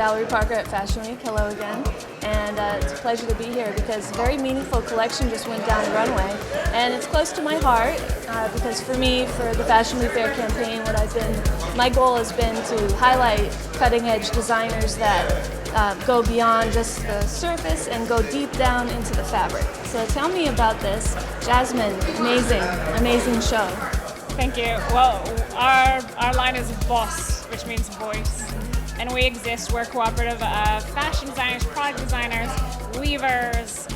Valerie Parker at Fashion Week. Hello again. And it's a pleasure to be here because a very meaningful collection just went down the runway. And it's close to my heart because for me, for the Fashionably Fair campaign, my goal has been to highlight cutting-edge designers that go beyond just the surface and go deep down into the fabric. So tell me about this. Jasmine, amazing show. Thank you. Well, our line is VOZ, which means voice. And we exist, we're a cooperative of fashion designers, product designers, weavers,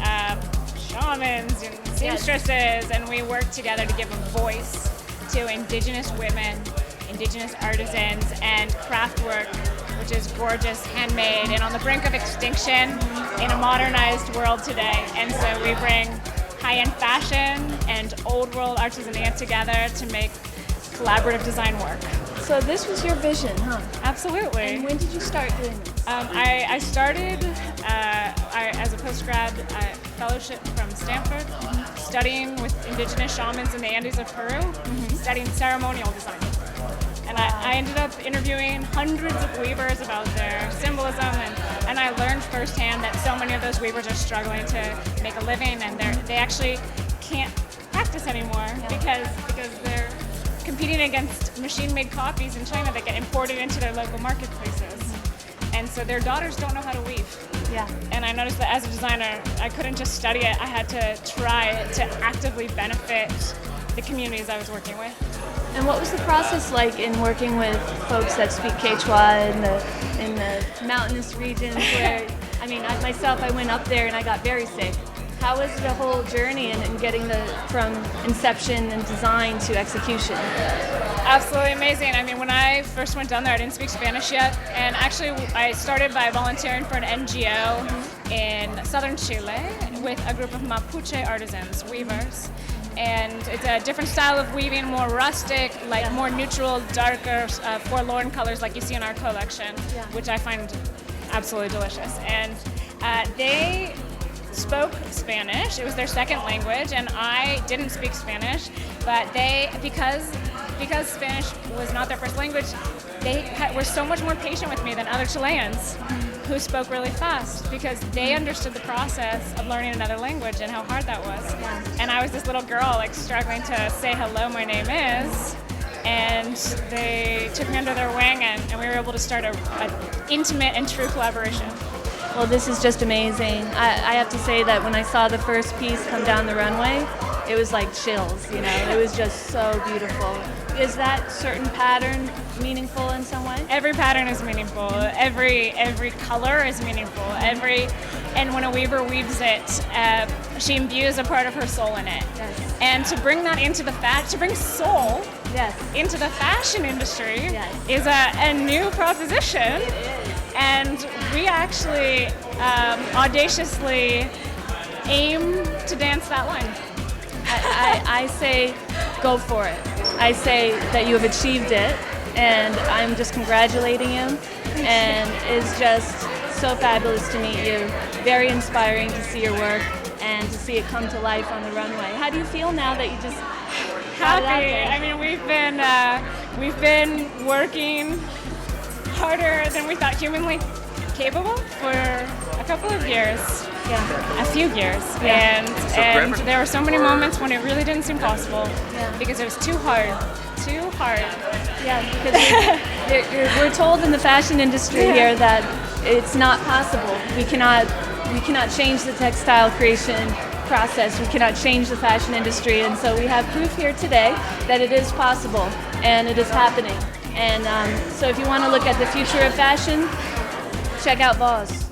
shamans, and seamstresses, and we work together to give a voice to Indigenous women, Indigenous artisans, and craft work, which is gorgeous, handmade, and on the brink of extinction in a modernized world today. And so we bring high-end fashion and old world artisanate together to make collaborative design work. So this was your vision, huh? Absolutely. And when did you start doing this? I started as a postgrad fellowship from Stanford, studying with indigenous shamans in the Andes of Peru, studying ceremonial design. And I ended up interviewing hundreds of weavers about their symbolism, and I learned firsthand that so many of those weavers are struggling to make a living, and they actually can't practice anymore because they're competing against machine-made copies in China that get imported into their local marketplaces. And so their daughters don't know how to weave. Yeah. And I noticed that as a designer, I couldn't just study it, I had to try to actively benefit the communities I was working with. And what was the process like in working with folks that speak Quechua in the mountainous regions where, I went up there and I got very sick. How was the whole journey in getting from inception and design to execution? Absolutely amazing. When I first went down there, I didn't speak Spanish yet, and actually I started by volunteering for an NGO in southern Chile with a group of Mapuche artisans, weavers. And it's a different style of weaving, more rustic, more neutral, darker, forlorn colors like you see in our collection, which I find absolutely delicious. And they spoke Spanish. It was their second language, and I didn't speak Spanish, but because Spanish was not their first language, they were so much more patient with me than other Chileans who spoke really fast because they understood the process of learning another language and how hard that was. And I was this little girl struggling to say hello, my name is, and they took me under their wing, and we were able to start an intimate and true collaboration. Well, this is just amazing. I have to say that when I saw the first piece come down the runway, it was like chills, It was just so beautiful. Is that certain pattern meaningful in some way? Every pattern is meaningful. Every color is meaningful. And when a weaver weaves it, she imbues a part of her soul in it. Yes. And to bring that into to bring soul into the fashion industry is a new proposition. It is. And we actually audaciously aim to dance that line. I say go for it. I say that you have achieved it, and I'm just congratulating you. And it's just so fabulous to meet you. Very inspiring to see your work and to see it come to life on the runway. How do you feel now that you just got it out there? We've been working harder than we thought humanly capable for a couple of years. A few years. And there were so many moments when it really didn't seem possible because it was too hard. Yeah, because we're told in the fashion industry here that it's not possible. We cannot change the textile creation process. We cannot change the fashion industry, and so we have proof here today that it is possible and it is happening. And so if you want to look at the future of fashion, check out VOZ.